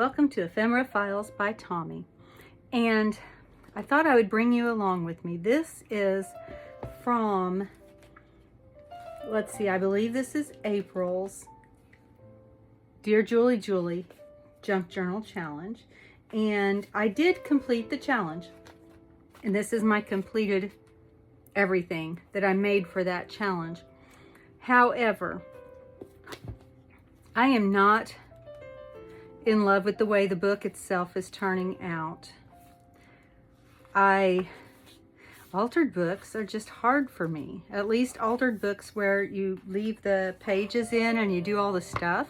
welcome to Ephemera Files by Tommy. And I thought I would bring you along with me. This is from, let's see, I believe this is April's Dear Julie Julie Junk Journal Challenge. And I did complete the challenge. And this is my completed everything that I made for that challenge. However, I am not in love with the way the book itself is turning out. Altered books are just hard for me. At least altered books where you leave the pages in and you do all the stuff.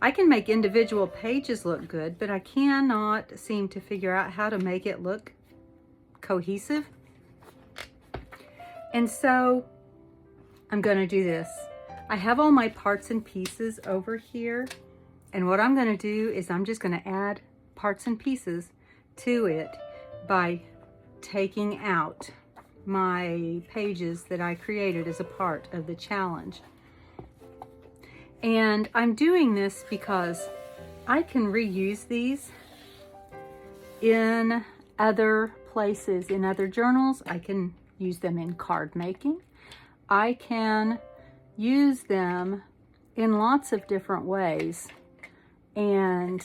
I can make individual pages look good, but I cannot seem to figure out how to make it look cohesive. And so I'm going to do this. I have all my parts and pieces over here. And what I'm going to do is I'm just going to add parts and pieces to it by taking out my pages that I created as a part of the challenge. And I'm doing this because I can reuse these in other places, in other journals. I can use them in card making. I can use them in lots of different ways. And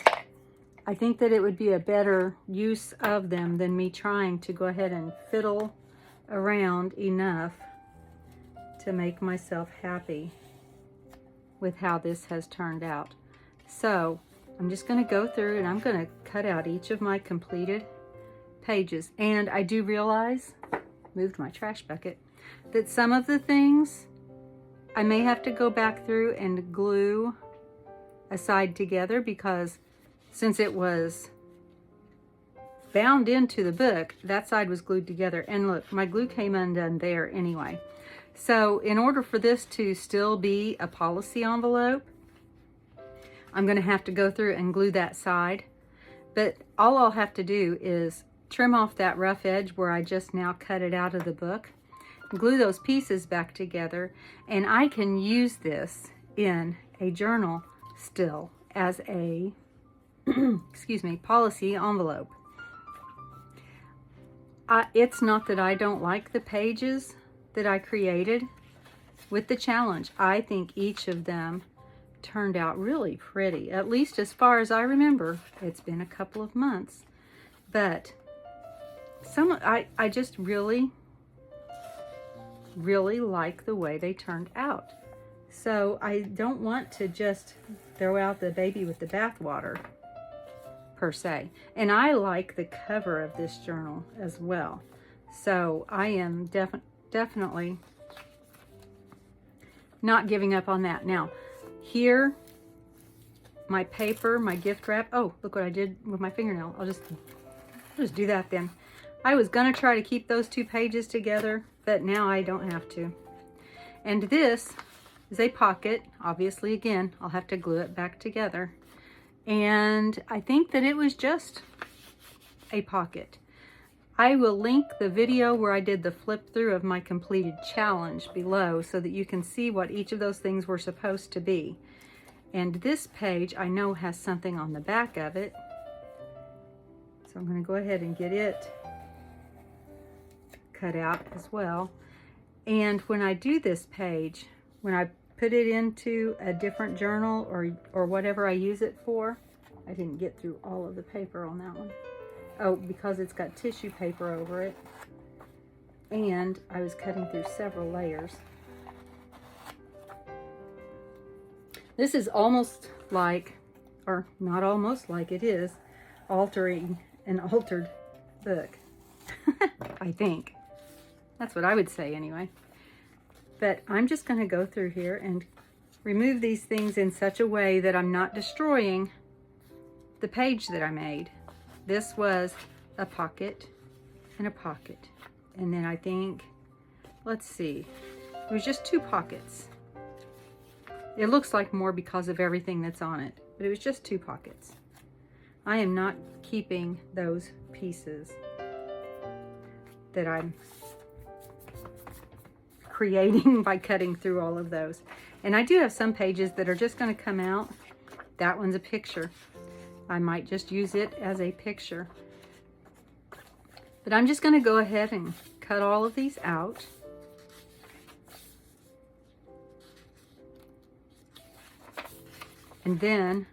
I think that it would be a better use of them than me trying to go ahead and fiddle around enough to make myself happy with how this has turned out. So I'm just going to go through and I'm going to cut out each of my completed pages. And I do realize, moved my trash bucket, that some of the things I may have to go back through and glue a side together, because since it was bound into the book, that side was glued together. And look, my glue came undone there anyway. So in order for this to still be a policy envelope, I'm going to have to go through and glue that side. But all I'll have to do is trim off that rough edge where I just now cut it out of the book, glue those pieces back together, and I can use this in a journal still as a excuse me, policy envelope. It's not that I don't like the pages that I created with the challenge. I think each of them turned out really pretty, at least as far as I remember. It's been a couple of months, but I just really like the way they turned out. So I don't want to just throw out the baby with the bathwater, per se. And I like the cover of this journal as well. So I am definitely not giving up on that. Now, here, my paper, my gift wrap. Oh, look what I did with my fingernail. I'll just do that then. I was going to try to keep those two pages together, but now I don't have to. And this is a pocket. Obviously, again, I'll have to glue it back together. And I think that it was just a pocket. I will link the video where I did the flip through of my completed challenge below so that you can see what each of those things were supposed to be. And this page I know has something on the back of it. So I'm going to go ahead and get it cut out as well. And when I do this page, when I put it into a different journal or whatever I use it for, I didn't get through all of the paper on that one. Oh, because it's got tissue paper over it. And I was cutting through several layers. This is almost like, or not almost like, it is altering an altered book. I think. That's what I would say anyway. But I'm just going to go through here and remove these things in such a way that I'm not destroying the page that I made. This was a pocket and a pocket. And then I think, let's see, it was just two pockets. It looks like more because of everything that's on it, but it was just two pockets. I am not keeping those pieces that I'm creating by cutting through all of those. And I do have some pages that are just going to come out. That one's a picture. I might just use it as a picture. But I'm just going to go ahead and cut all of these out. And then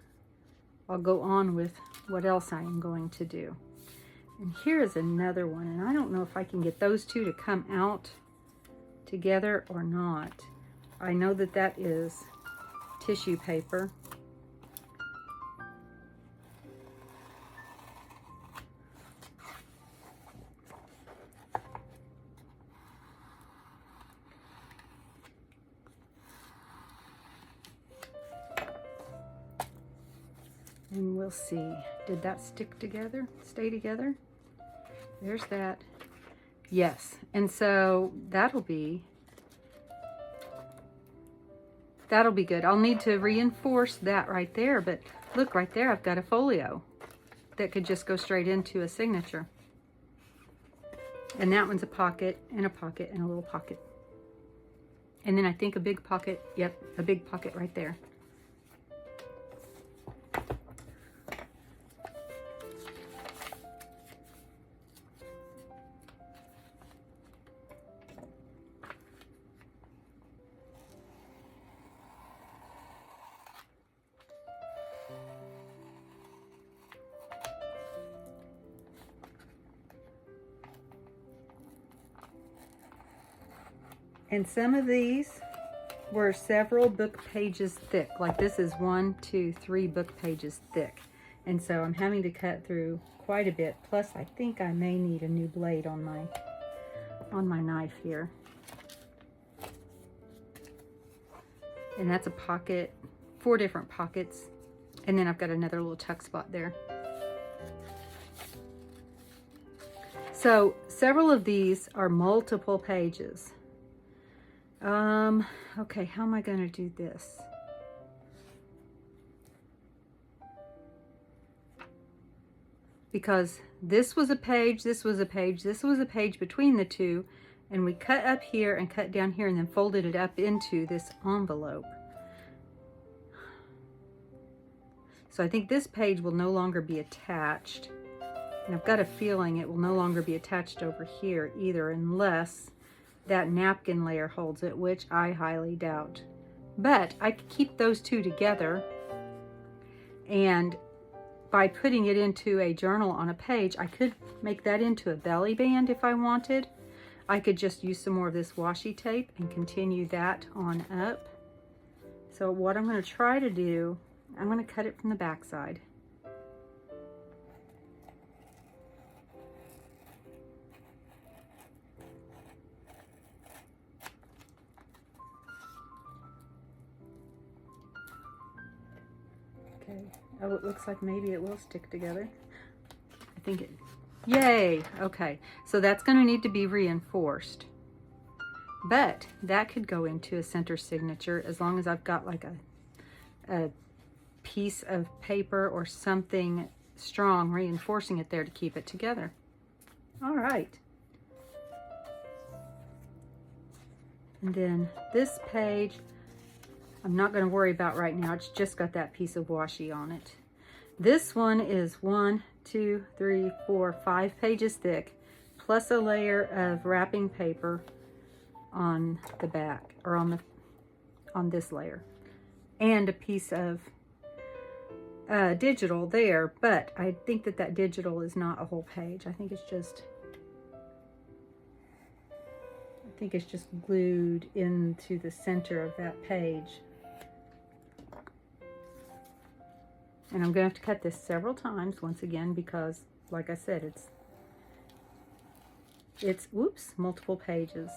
I'll go on with what else I am going to do. And here's another one, and I don't know if I can get those two to come out together or not. I know that that is tissue paper. And we'll see, did that stick together, stay together? There's that. Yes, and so that'll be good. I'll need to reinforce that right there, but look right there, I've got a folio that could just go straight into a signature. And that one's a pocket and a pocket and a little pocket. And then I think a big pocket, yep, a big pocket right there. And some of these were several book pages thick. Like this is 1, 2, 3 book pages thick. And so I'm having to cut through quite a bit. Plus I think I may need a new blade on my knife here. And that's a pocket, 4 different pockets. And then I've got another little tuck spot there. So several of these are multiple pages. Okay, how am I going to do this? Because this was a page, this was a page, this was a page between the two, and we cut up here and cut down here and then folded it up into this envelope. So I think this page will no longer be attached. And I've got a feeling it will no longer be attached over here either, unless that napkin layer holds it, which I highly doubt. But I could keep those two together, and by putting it into a journal on a page, I could make that into a belly band if I wanted. I could just use some more of this washi tape and continue that on up. So what I'm going to try to do, I'm going to cut it from the back side. Okay. Oh, it looks like maybe it will stick together. I think it, yay! Okay, so that's going to need to be reinforced. But that could go into a center signature as long as I've got like a piece of paper or something strong reinforcing it there to keep it together. All right. And then this page, I'm not going to worry about right now. It's just got that piece of washi on it. This one is 1, 2, 3, 4, 5 pages thick, plus a layer of wrapping paper on the back, or on this layer, and a piece of digital there. But I think that digital is not a whole page. I think it's just glued into the center of that page. And I'm going to have to cut this several times once again because, like I said, it's whoops, multiple pages.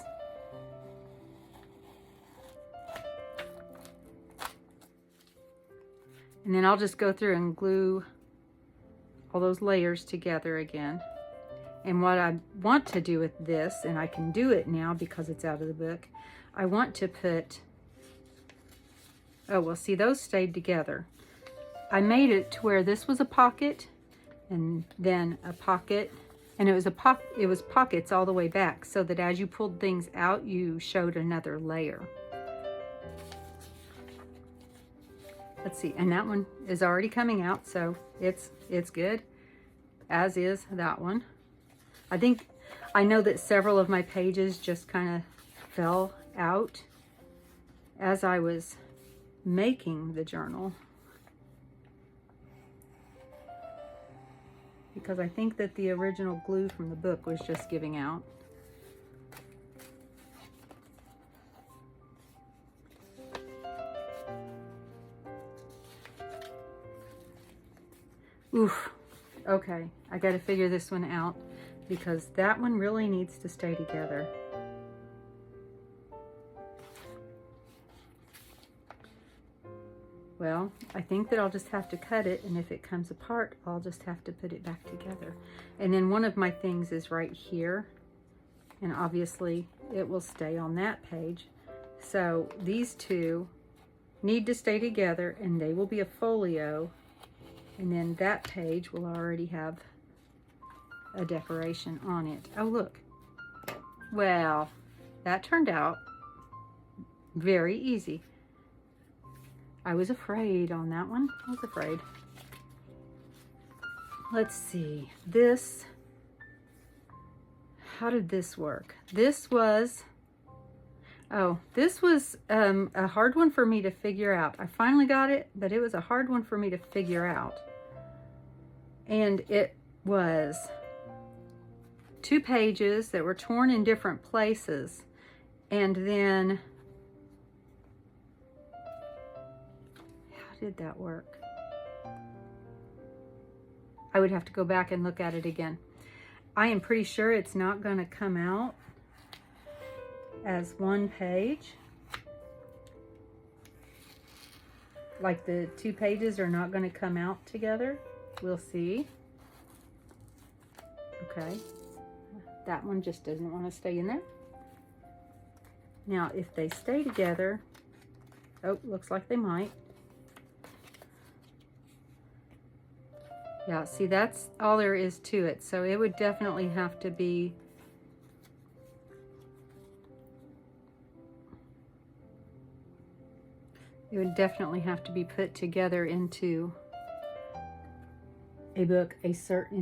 And then I'll just go through and glue all those layers together again. And what I want to do with this, and I can do it now because it's out of the book, I want to put, oh, well, see, those stayed together. I made it to where this was a pocket, and then a pocket, and it was pockets all the way back, so that as you pulled things out, you showed another layer. Let's see, and that one is already coming out, so it's good, as is that one. I know that several of my pages just kind of fell out as I was making the journal, because I think that the original glue from the book was just giving out. Oof. Okay, I got to figure this one out because that one really needs to stay together. Well, I think that I'll just have to cut it, and if it comes apart, I'll just have to put it back together. And then one of my things is right here, and obviously it will stay on that page. So these two need to stay together, and they will be a folio, and then that page will already have a decoration on it. Oh, look. Well, that turned out very easy. I was afraid on that one. I was afraid. Let's see. This, how did this work? This was a hard one for me to figure out. I finally got it, but it was a hard one for me to figure out. And it was 2 pages that were torn in different places. And then, how did that work? I would have to go back and look at it again. I am pretty sure it's not going to come out as one page. Like the 2 pages are not going to come out together. We'll see. Okay. That one just doesn't want to stay in there. Now, if they stay together, oh, looks like they might. Yeah, see, that's all there is to it. So it would definitely have to be put together into a book in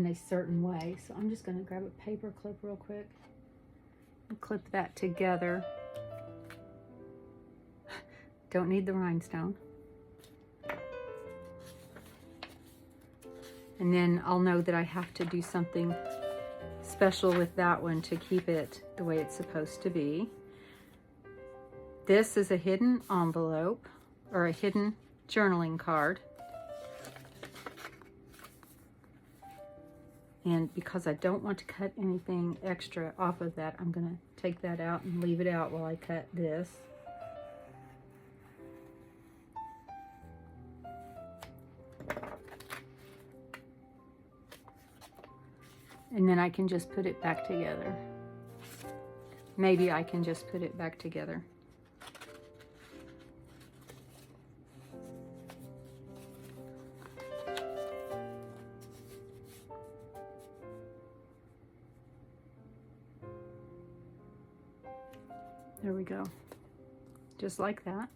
a certain way. So I'm just going to grab a paper clip real quick and clip that together. Don't need the rhinestone. And then I'll know that I have to do something special with that one to keep it the way it's supposed to be. This is a hidden envelope, or a hidden journaling card. And because I don't want to cut anything extra off of that, I'm going to take that out and leave it out while I cut this. And then I can just put it back together. Maybe I can just put it back together. There we go. Just like that.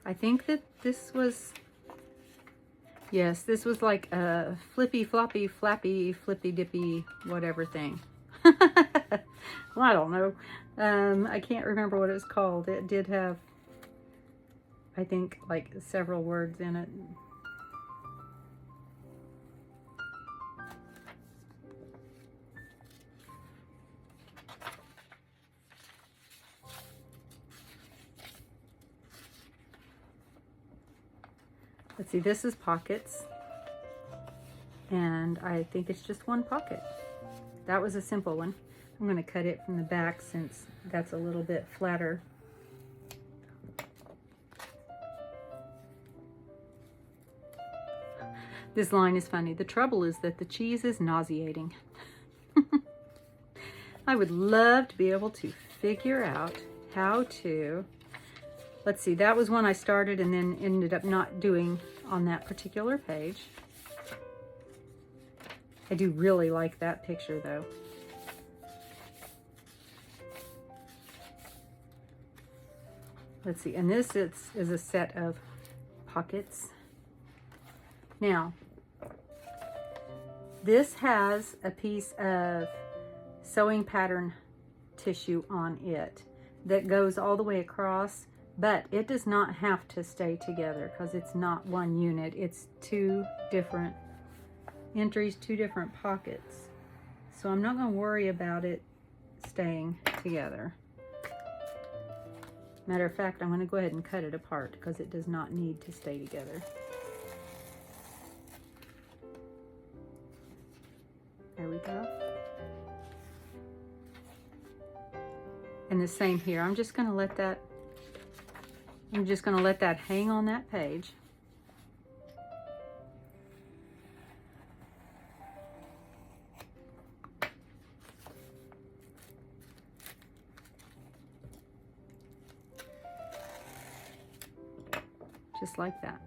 I think that this was, yes, this was like a flippy, floppy, flappy, flippy, dippy, whatever thing. Well, I don't know. I can't remember what it was called. It did have, I think, like several words in it. Let's see, this is pockets, and I think it's just one pocket. That was a simple one. I'm going to cut it from the back since that's a little bit flatter. This line is funny. The trouble is that the cheese is nauseating. I would love to be able to figure out how to... Let's see, that was one I started and then ended up not doing on that particular page. I do really like that picture though. let's see, and this is a set of pockets. Now, this has a piece of sewing pattern tissue on it that goes all the way across, but it does not have to stay together because it's not one unit. It's two different entries, two different pockets. So I'm not going to worry about it staying together. Matter of fact, I'm going to go ahead and cut it apart because it does not need to stay together. There we go. And the same here. I'm just going to let that hang on that page. Just like that.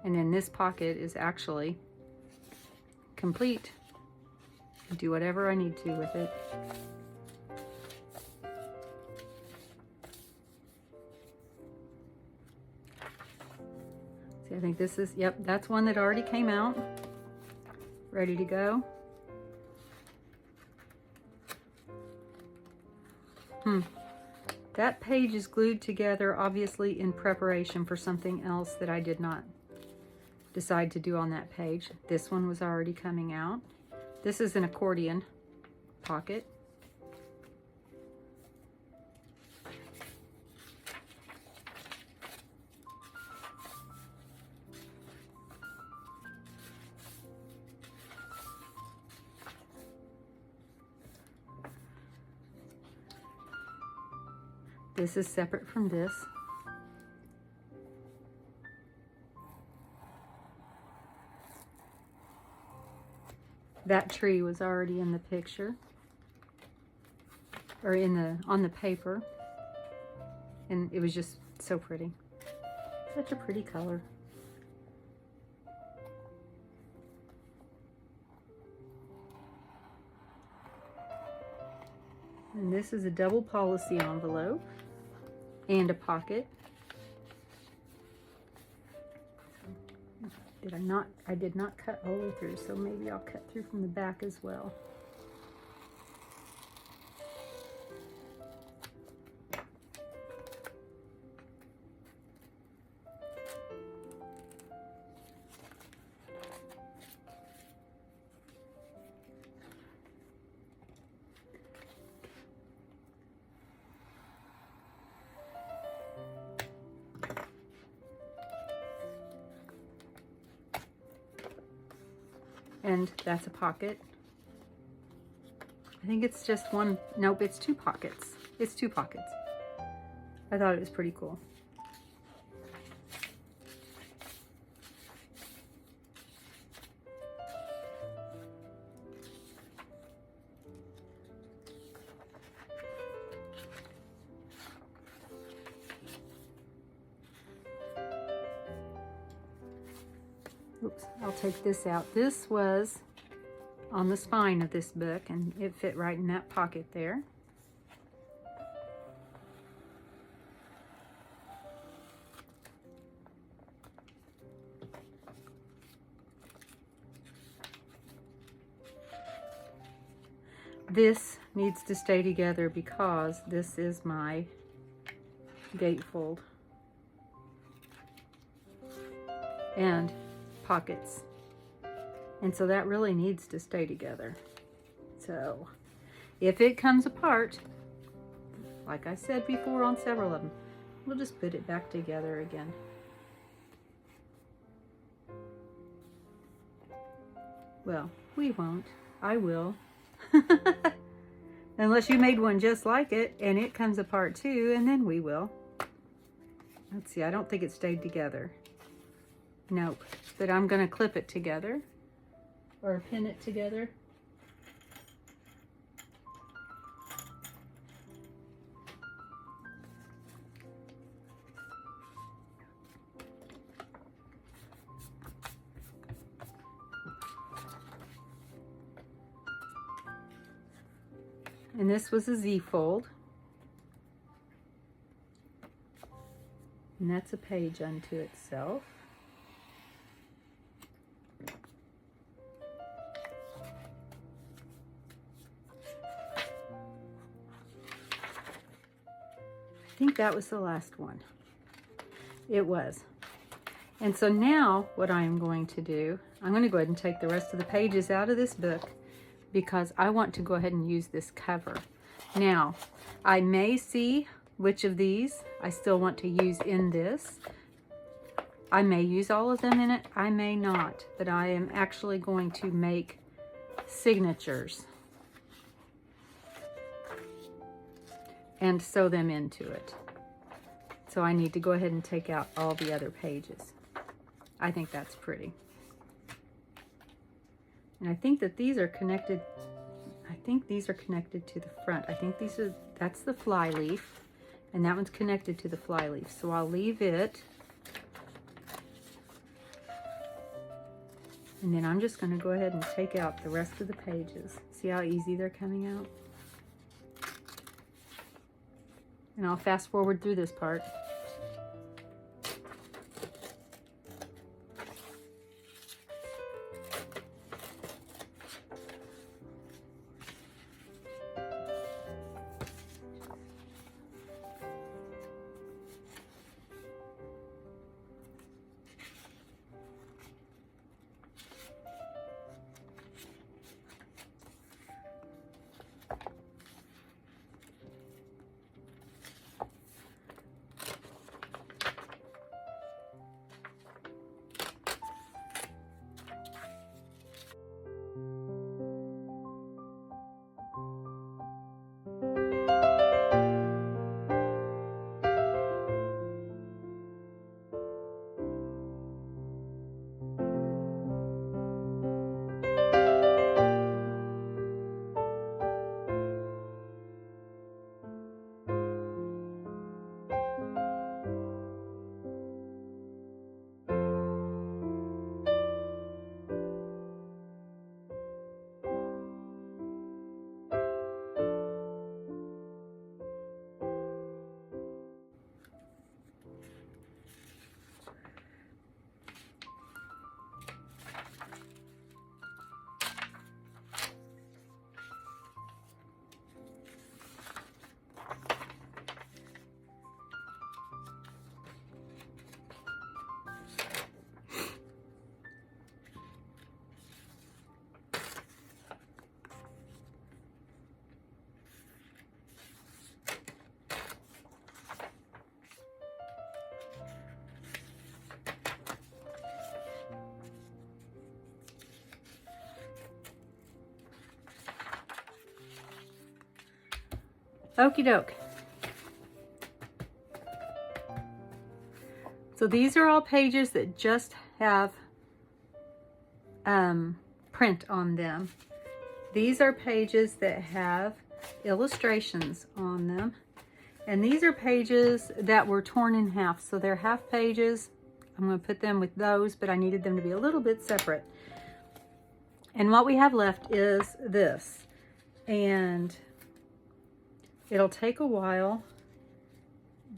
And then this pocket is actually complete. Do whatever I need to with it. See, I think this is, yep, that's one that already came out. Ready to go. That page is glued together, obviously in preparation for something else that I did not decide to do on that page. This one was already coming out. This is an accordion pocket. This is separate from this. That tree was already in the picture, or on the paper, and it was just so pretty. Such a pretty color. And this is a double policy envelope and a pocket. I did not cut all the way through, so maybe I'll cut through from the back as well. And that's a pocket. I think it's just one, nope, it's two pockets. It's two pockets. I thought it was pretty cool. Oops, I'll take this out. This was on the spine of this book, and it fit right in that pocket there. This needs to stay together because this is my gatefold. And pockets, and so that really needs to stay together. So if it comes apart, like I said before on several of them, we'll just put it back together again. Well, we won't. I will. Unless you made one just like it and it comes apart too, and then we will. Let's see, I don't think it stayed together. Nope, but I'm going to clip it together or pin it together. And this was a Z fold. And that's a page unto itself. I think that was the last one. It was. And so now what I am going to do, I'm going to go ahead and take the rest of the pages out of this book because I want to go ahead and use this cover. Now, I may see which of these I still want to use in this. I may use all of them in it, I may not, but I am actually going to make signatures and sew them into it. So I need to go ahead and take out all the other pages. I think that's pretty. And I think that these are connected. I think these are connected to the front. I think that's the fly leaf, and that one's connected to the fly leaf. So I'll leave it. And then I'm just going to go ahead and take out the rest of the pages. See how easy they're coming out? And I'll fast forward through this part. Okie doke. So these are all pages that just have print on them. These are pages that have illustrations on them. And these are pages that were torn in half. So they're half pages. I'm going to put them with those, but I needed them to be a little bit separate. And what we have left is this. And it'll take a while,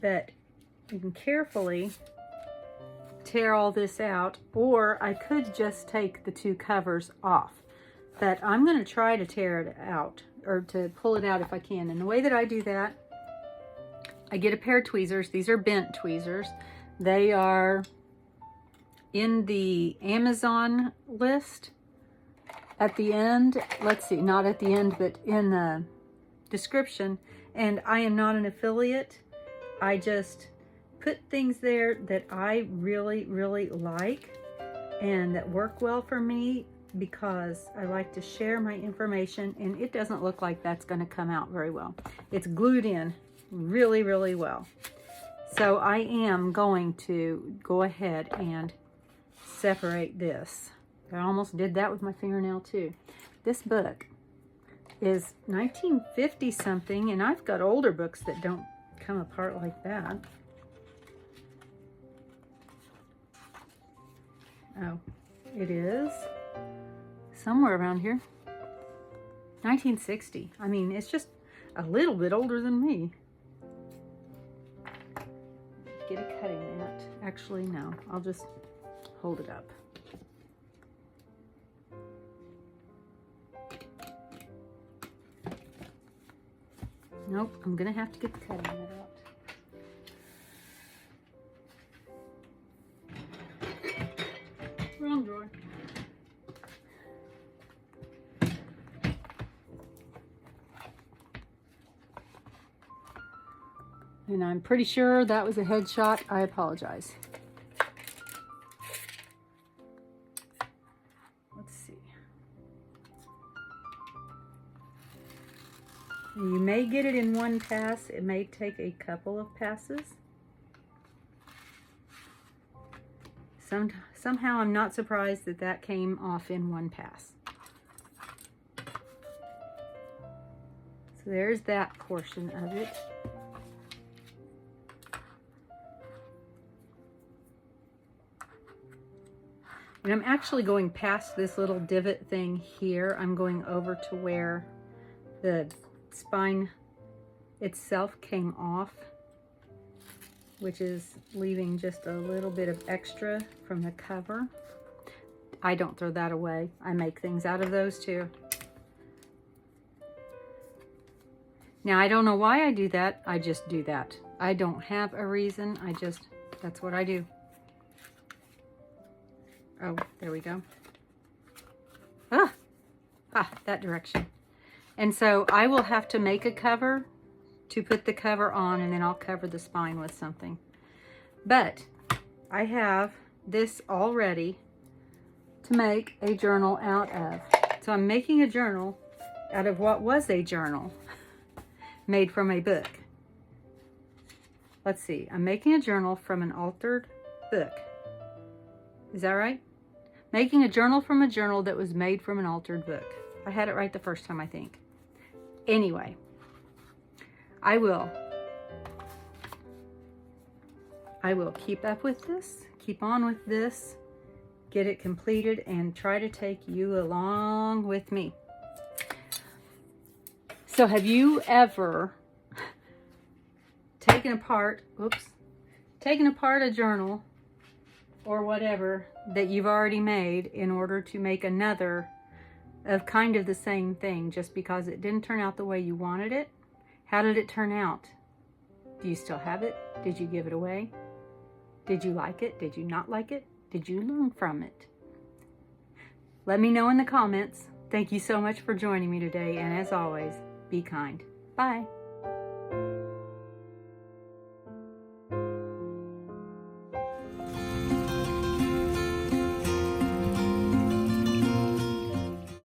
but you can carefully tear all this out, or I could just take the two covers off. But I'm going to try to tear it out, or to pull it out if I can. And the way that I do that, I get a pair of tweezers. These are bent tweezers. They are in the Amazon list at the end. Let's see, not at the end, but in the description. And I am not an affiliate. I just put things there that I really, really like and that work well for me, because I like to share my information, and it doesn't look like that's going to come out very well. It's glued in really, really well. So I am going to go ahead and separate this. I almost did that with my fingernail too. This book is 1950 something, and I've got older books that don't come apart like that. Oh, it is somewhere around here. 1960. I mean, it's just a little bit older than me. Get a cutting mat. Actually, no. I'll just hold it up. Nope, I'm gonna have to get the cutting mat out. Wrong drawer. And I'm pretty sure that was a headshot. I apologize. Let's see. You may get it in one pass. It may take a couple of passes. Somehow I'm not surprised that that came off in one pass. So there's that portion of it. And I'm actually going past this little divot thing here. I'm going over to where the spine itself came off, which is leaving just a little bit of extra from the cover. I don't throw that away. I make things out of those too. Now, I don't know why I do that. I just do that. I don't have a reason. That's what I do. Oh, there we go. That direction. And so I will have to make a cover to put the cover on, and then I'll cover the spine with something. But I have this all ready to make a journal out of. So I'm making a journal out of what was a journal made from a book. Let's see. I'm making a journal from an altered book. Is that right? Making a journal from a journal that was made from an altered book. I had it right the first time, I think. Anyway, I will keep up with this, keep on with this, get it completed, and try to take you along with me. So have you ever taken apart a journal or whatever that you've already made in order to make another of kind of the same thing just because it didn't turn out the way you wanted it? How did it turn out? Do you still have it? Did you give it away? Did you like it? Did you not like it? Did you learn from it? Let me know in the comments. Thank you so much for joining me today, and as always, be kind. Bye.